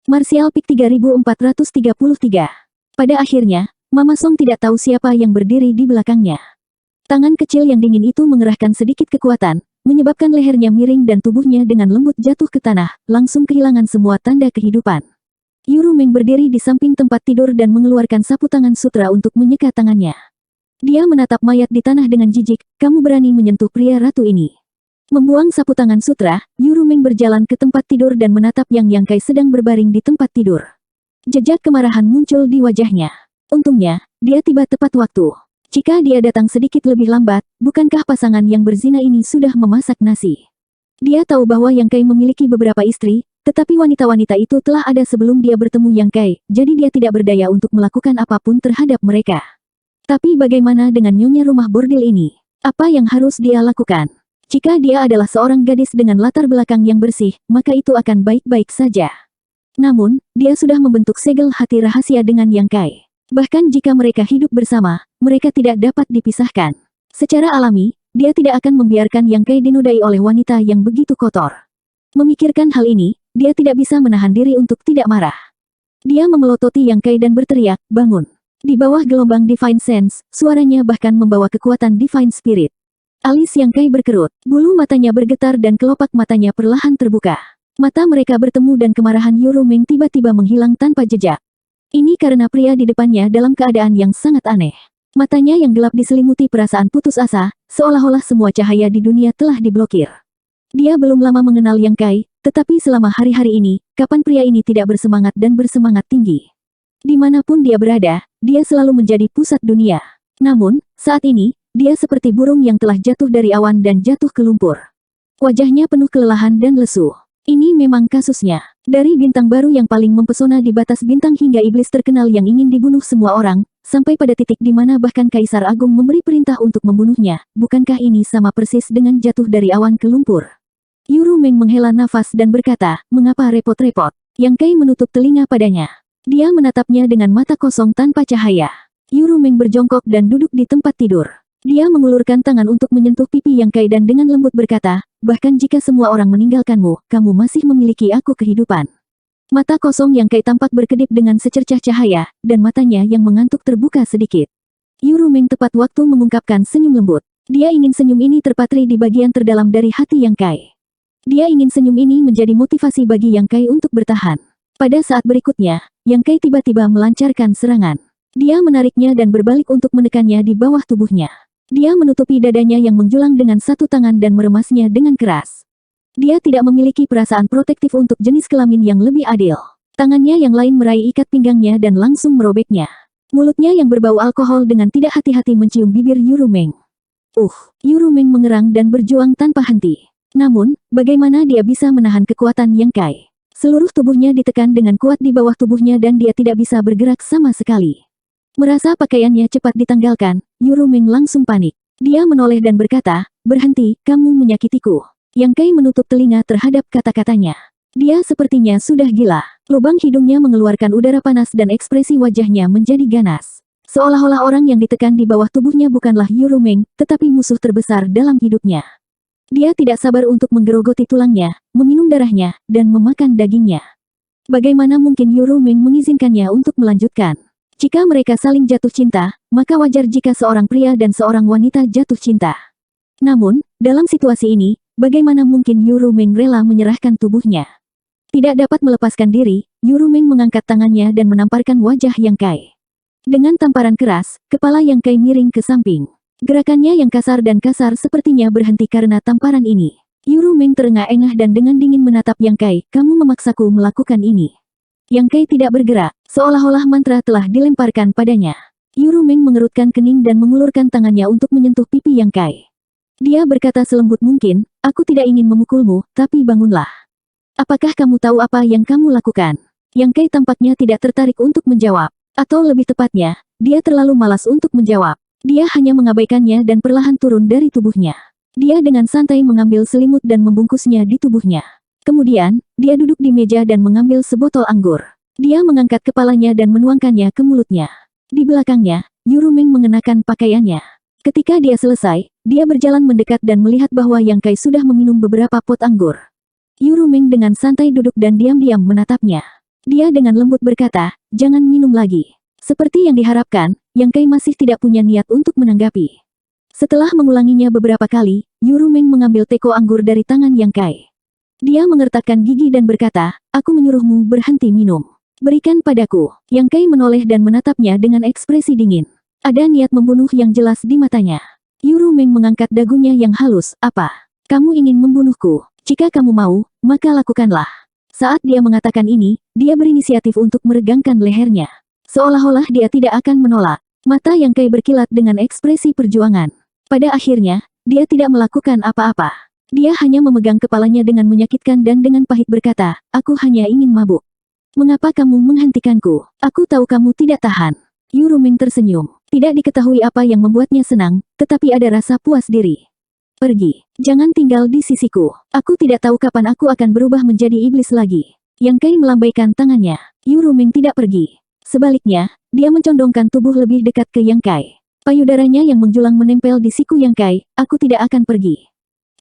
Martial Peak 3433. Pada akhirnya, Mama Song tidak tahu siapa yang berdiri di belakangnya. Tangan kecil yang dingin itu mengerahkan sedikit kekuatan, menyebabkan lehernya miring dan tubuhnya dengan lembut jatuh ke tanah, langsung kehilangan semua tanda kehidupan. Yuru Meng berdiri di samping tempat tidur dan mengeluarkan sapu tangan sutra untuk menyeka tangannya. Dia menatap mayat di tanah dengan jijik, "Kamu berani menyentuh pria ratu ini?" Membuang sapu tangan sutra, Yuru Meng berjalan ke tempat tidur dan menatap Yang Kai sedang berbaring di tempat tidur. Jejak kemarahan muncul di wajahnya. Untungnya, dia tiba tepat waktu. Jika dia datang sedikit lebih lambat, bukankah pasangan yang berzina ini sudah memasak nasi? Dia tahu bahwa Yang Kai memiliki beberapa istri, tetapi wanita-wanita itu telah ada sebelum dia bertemu Yang Kai, jadi dia tidak berdaya untuk melakukan apapun terhadap mereka. Tapi bagaimana dengan nyonya rumah bordil ini? Apa yang harus dia lakukan? Jika dia adalah seorang gadis dengan latar belakang yang bersih, maka itu akan baik-baik saja. Namun, dia sudah membentuk segel hati rahasia dengan Yang Kai. Bahkan jika mereka hidup bersama, mereka tidak dapat dipisahkan. Secara alami, dia tidak akan membiarkan Yang Kai dinodai oleh wanita yang begitu kotor. Memikirkan hal ini, dia tidak bisa menahan diri untuk tidak marah. Dia memelototi Yang Kai dan berteriak, "Bangun!" Di bawah gelombang Divine Sense, suaranya bahkan membawa kekuatan Divine Spirit. Alis Yang Kai berkerut, bulu matanya bergetar dan kelopak matanya perlahan terbuka. Mata mereka bertemu dan kemarahan Yuru Meng tiba-tiba menghilang tanpa jejak. Ini karena pria di depannya dalam keadaan yang sangat aneh. Matanya yang gelap diselimuti perasaan putus asa, seolah-olah semua cahaya di dunia telah diblokir. Dia belum lama mengenal Yang Kai, tetapi selama hari-hari ini, kapan pria ini tidak bersemangat dan bersemangat tinggi? Dimanapun dia berada, dia selalu menjadi pusat dunia. Namun, saat ini, dia seperti burung yang telah jatuh dari awan dan jatuh ke lumpur. Wajahnya penuh kelelahan dan lesu. Ini memang kasusnya. Dari bintang baru yang paling mempesona di batas bintang hingga iblis terkenal yang ingin dibunuh semua orang, sampai pada titik di mana bahkan Kaisar Agung memberi perintah untuk membunuhnya, bukankah ini sama persis dengan jatuh dari awan ke lumpur? Yuru Meng menghela nafas dan berkata, "Mengapa repot-repot?" Yang Kai menutup telinga padanya. Dia menatapnya dengan mata kosong tanpa cahaya. Yuru Meng berjongkok dan duduk di tempat tidur. Dia mengulurkan tangan untuk menyentuh pipi Yang Kai dan dengan lembut berkata, "Bahkan jika semua orang meninggalkanmu, kamu masih memiliki aku kehidupan." Mata kosong Yang Kai tampak berkedip dengan secercah cahaya, dan matanya yang mengantuk terbuka sedikit. Yuru Meng tepat waktu mengungkapkan senyum lembut. Dia ingin senyum ini terpatri di bagian terdalam dari hati Yang Kai. Dia ingin senyum ini menjadi motivasi bagi Yang Kai untuk bertahan. Pada saat berikutnya, Yang Kai tiba-tiba melancarkan serangan. Dia menariknya dan berbalik untuk menekannya di bawah tubuhnya. Dia menutupi dadanya yang menjulang dengan satu tangan dan meremasnya dengan keras. Dia tidak memiliki perasaan protektif untuk jenis kelamin yang lebih adil. Tangannya yang lain meraih ikat pinggangnya dan langsung merobeknya. Mulutnya yang berbau alkohol dengan tidak hati-hati mencium bibir Yuru Meng. Yuru Meng mengerang dan berjuang tanpa henti. Namun, bagaimana dia bisa menahan kekuatan Yang Kai? Seluruh tubuhnya ditekan dengan kuat di bawah tubuhnya dan dia tidak bisa bergerak sama sekali. Merasa pakaiannya cepat ditanggalkan, Yuru Meng langsung panik. Dia menoleh dan berkata, "Berhenti, kamu menyakitiku." Yang Kai menutup telinga terhadap kata-katanya. Dia sepertinya sudah gila. Lubang hidungnya mengeluarkan udara panas dan ekspresi wajahnya menjadi ganas. Seolah-olah orang yang ditekan di bawah tubuhnya bukanlah Yuru Meng, tetapi musuh terbesar dalam hidupnya. Dia tidak sabar untuk menggerogoti tulangnya, meminum darahnya, dan memakan dagingnya. Bagaimana mungkin Yuru Meng mengizinkannya untuk melanjutkan? Jika mereka saling jatuh cinta, maka wajar jika seorang pria dan seorang wanita jatuh cinta. Namun, dalam situasi ini, bagaimana mungkin Yuru Meng rela menyerahkan tubuhnya? Tidak dapat melepaskan diri, Yuru Meng mengangkat tangannya dan menamparkan wajah Yang Kai. Dengan tamparan keras, kepala Yang Kai miring ke samping. Gerakannya yang kasar dan kasar sepertinya berhenti karena tamparan ini. Yuru Meng terengah-engah dan dengan dingin menatap Yang Kai, "Kamu memaksaku melakukan ini." Yang Kai tidak bergerak, seolah-olah mantra telah dilemparkan padanya. Yuru Meng mengerutkan kening dan mengulurkan tangannya untuk menyentuh pipi Yang Kai. Dia berkata selembut mungkin, "Aku tidak ingin memukulmu, tapi bangunlah. Apakah kamu tahu apa yang kamu lakukan?" Yang Kai tampaknya tidak tertarik untuk menjawab. Atau lebih tepatnya, dia terlalu malas untuk menjawab. Dia hanya mengabaikannya dan perlahan turun dari tubuhnya. Dia dengan santai mengambil selimut dan membungkusnya di tubuhnya. Kemudian, dia duduk di meja dan mengambil sebotol anggur. Dia mengangkat kepalanya dan menuangkannya ke mulutnya. Di belakangnya, Yuru Meng mengenakan pakaiannya. Ketika dia selesai, dia berjalan mendekat dan melihat bahwa Yang Kai sudah meminum beberapa pot anggur. Yuru Meng dengan santai duduk dan diam-diam menatapnya. Dia dengan lembut berkata, jangan minum lagi. Seperti yang diharapkan, Yang Kai masih tidak punya niat untuk menanggapi. Setelah mengulanginya beberapa kali, Yuru Meng mengambil teko anggur dari tangan Yang Kai. Dia mengertakkan gigi dan berkata, aku menyuruhmu berhenti minum. Berikan padaku. Yang Kai menoleh dan menatapnya dengan ekspresi dingin. Ada niat membunuh yang jelas di matanya. Yuru Meng mengangkat dagunya yang halus, apa? Kamu ingin membunuhku? Jika kamu mau, maka lakukanlah. Saat dia mengatakan ini, dia berinisiatif untuk meregangkan lehernya. Seolah-olah dia tidak akan menolak. Mata Yang Kai berkilat dengan ekspresi perjuangan. Pada akhirnya, dia tidak melakukan apa-apa. Dia hanya memegang kepalanya dengan menyakitkan dan dengan pahit berkata, aku hanya ingin mabuk. Mengapa kamu menghentikanku? Aku tahu kamu tidak tahan. Yuru Meng tersenyum. Tidak diketahui apa yang membuatnya senang, tetapi ada rasa puas diri. Pergi. Jangan tinggal di sisiku. Aku tidak tahu kapan aku akan berubah menjadi iblis lagi. Yang Kai melambaikan tangannya. Yuru Meng tidak pergi. Sebaliknya, dia mencondongkan tubuh lebih dekat ke Yang Kai. Payudaranya yang menjulang menempel di siku Yang Kai, aku tidak akan pergi.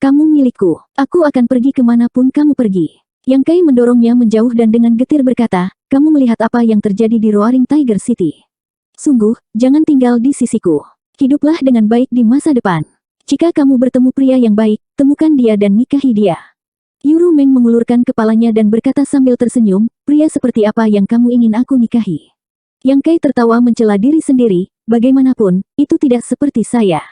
Kamu milikku. Aku akan pergi kemanapun kamu pergi. Yang Kai mendorongnya menjauh dan dengan getir berkata, kamu melihat apa yang terjadi di Roaring Tiger City. Sungguh, jangan tinggal di sisiku. Hiduplah dengan baik di masa depan. Jika kamu bertemu pria yang baik, temukan dia dan nikahi dia. Yuru Meng mengulurkan kepalanya dan berkata sambil tersenyum, pria seperti apa yang kamu ingin aku nikahi? Yang Kai tertawa mencela diri sendiri, bagaimanapun, itu tidak seperti saya.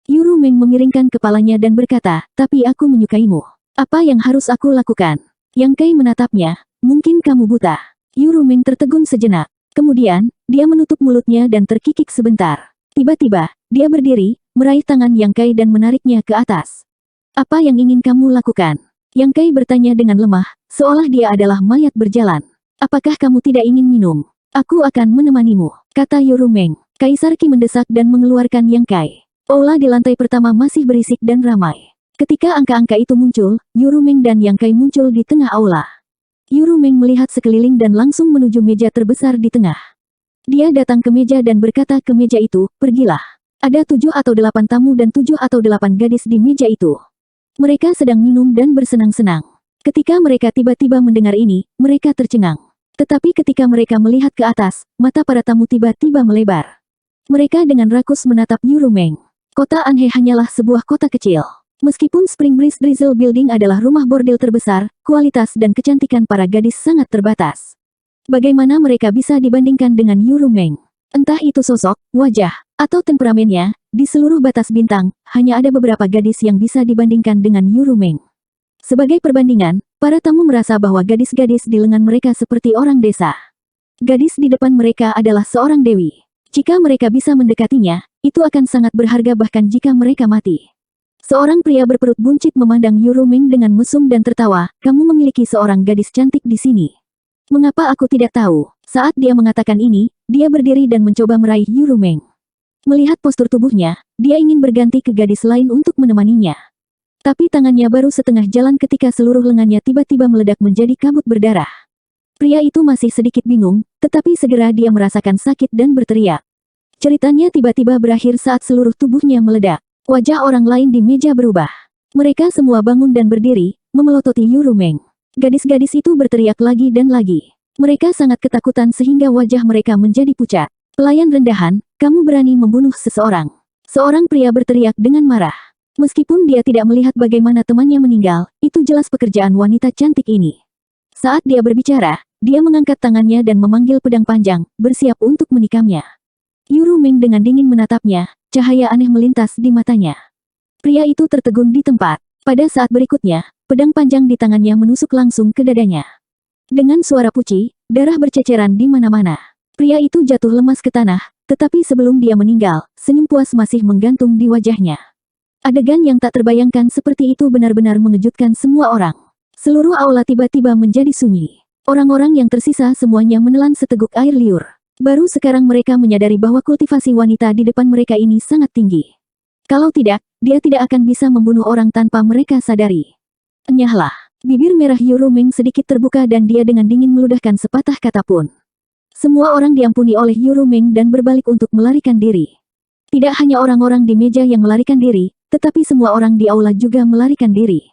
Yuru Meng memiringkan kepalanya dan berkata, tapi aku menyukaimu. Apa yang harus aku lakukan? Yang Kai menatapnya, mungkin kamu buta. Yuru Meng tertegun sejenak. Kemudian, dia menutup mulutnya dan terkikik sebentar. Tiba-tiba, dia berdiri, meraih tangan Yang Kai dan menariknya ke atas. Apa yang ingin kamu lakukan? Yang Kai bertanya dengan lemah, seolah dia adalah mayat berjalan. Apakah kamu tidak ingin minum? Aku akan menemanimu, kata Yuru Meng. Kaisar Qi mendesak dan mengeluarkan Yang Kai. Aula di lantai pertama masih berisik dan ramai. Ketika angka-angka itu muncul, Yuru Meng dan Yang Kai muncul di tengah aula. Yuru Meng melihat sekeliling dan langsung menuju meja terbesar di tengah. Dia datang ke meja dan berkata ke meja itu, pergilah. Ada 7 atau 8 tamu dan 7 atau 8 gadis di meja itu. Mereka sedang minum dan bersenang-senang. Ketika mereka tiba-tiba mendengar ini, mereka tercengang. Tetapi ketika mereka melihat ke atas, mata para tamu tiba-tiba melebar. Mereka dengan rakus menatap Yuru Meng. Kota Anhe hanyalah sebuah kota kecil. Meskipun Spring Breeze Drizzle Building adalah rumah bordel terbesar, kualitas dan kecantikan para gadis sangat terbatas. Bagaimana mereka bisa dibandingkan dengan Yuru Meng? Entah itu sosok, wajah, atau temperamennya, di seluruh batas bintang, hanya ada beberapa gadis yang bisa dibandingkan dengan Yuru Meng. Sebagai perbandingan, para tamu merasa bahwa gadis-gadis di lengan mereka seperti orang desa. Gadis di depan mereka adalah seorang dewi. Jika mereka bisa mendekatinya, itu akan sangat berharga bahkan jika mereka mati. Seorang pria berperut buncit memandang Yuru Meng dengan mesum dan tertawa, kamu memiliki seorang gadis cantik di sini. Mengapa aku tidak tahu? Saat dia mengatakan ini, dia berdiri dan mencoba meraih Yuru Meng. Melihat postur tubuhnya, dia ingin berganti ke gadis lain untuk menemaninya. Tapi tangannya baru setengah jalan ketika seluruh lengannya tiba-tiba meledak menjadi kabut berdarah. Pria itu masih sedikit bingung, tetapi segera dia merasakan sakit dan berteriak. Ceritanya tiba-tiba berakhir saat seluruh tubuhnya meledak. Wajah orang lain di meja berubah. Mereka semua bangun dan berdiri, memelototi Yuru Meng. Gadis-gadis itu berteriak lagi dan lagi. Mereka sangat ketakutan sehingga wajah mereka menjadi pucat. Pelayan rendahan, kamu berani membunuh seseorang. Seorang pria berteriak dengan marah. Meskipun dia tidak melihat bagaimana temannya meninggal, itu jelas pekerjaan wanita cantik ini. Saat dia berbicara, dia mengangkat tangannya dan memanggil pedang panjang, bersiap untuk menikamnya. Yuru Meng dengan dingin menatapnya. Cahaya aneh melintas di matanya. Pria itu tertegun di tempat. Pada saat berikutnya, pedang panjang di tangannya menusuk langsung ke dadanya. Dengan suara puci, darah berceceran di mana-mana. Pria itu jatuh lemas ke tanah, tetapi sebelum dia meninggal, senyum puas masih menggantung di wajahnya. Adegan yang tak terbayangkan seperti itu benar-benar mengejutkan semua orang. Seluruh aula tiba-tiba menjadi sunyi. Orang-orang yang tersisa semuanya menelan seteguk air liur. Baru sekarang mereka menyadari bahwa kultivasi wanita di depan mereka ini sangat tinggi. Kalau tidak, dia tidak akan bisa membunuh orang tanpa mereka sadari. Enyahlah. Bibir merah Yuru Meng sedikit terbuka dan dia dengan dingin meludahkan sepatah kata pun. Semua orang diampuni oleh Yuru Meng dan berbalik untuk melarikan diri. Tidak hanya orang-orang di meja yang melarikan diri, tetapi semua orang di aula juga melarikan diri.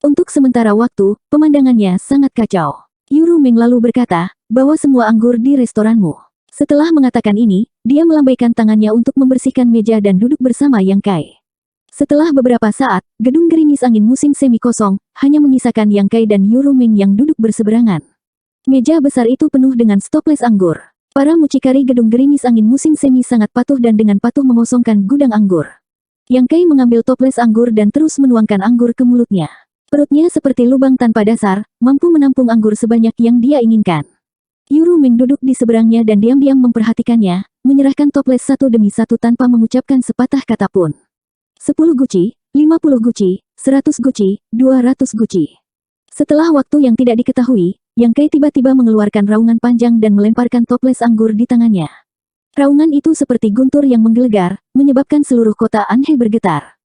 Untuk sementara waktu, pemandangannya sangat kacau. Yuru Ming lalu berkata, bawa semua anggur di restoranmu. Setelah mengatakan ini, dia melambaikan tangannya untuk membersihkan meja dan duduk bersama Yang Kai. Setelah beberapa saat, gedung gerimis angin musim semi kosong, hanya menyisakan Yang Kai dan Yuru Ming yang duduk berseberangan. Meja besar itu penuh dengan stoples anggur. Para mucikari gedung gerimis angin musim semi sangat patuh dan dengan patuh mengosongkan gudang anggur. Yang Kai mengambil toples anggur dan terus menuangkan anggur ke mulutnya. Perutnya seperti lubang tanpa dasar, mampu menampung anggur sebanyak yang dia inginkan. Yuru Ming duduk di seberangnya dan diam-diam memperhatikannya, menyerahkan toples satu demi satu tanpa mengucapkan sepatah kata pun. 10 guci, 50 guci, 100 guci, 200 guci. Setelah waktu yang tidak diketahui, Yang Kai tiba-tiba mengeluarkan raungan panjang dan melemparkan toples anggur di tangannya. Raungan itu seperti guntur yang menggelegar, menyebabkan seluruh kota Anhe bergetar.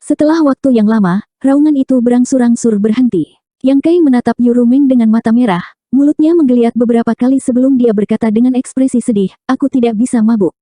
Setelah waktu yang lama, raungan itu berangsur-angsur berhenti. Yang Kai menatap Yuru Ming dengan mata merah, mulutnya menggeliat beberapa kali sebelum dia berkata dengan ekspresi sedih, aku tidak bisa mabuk.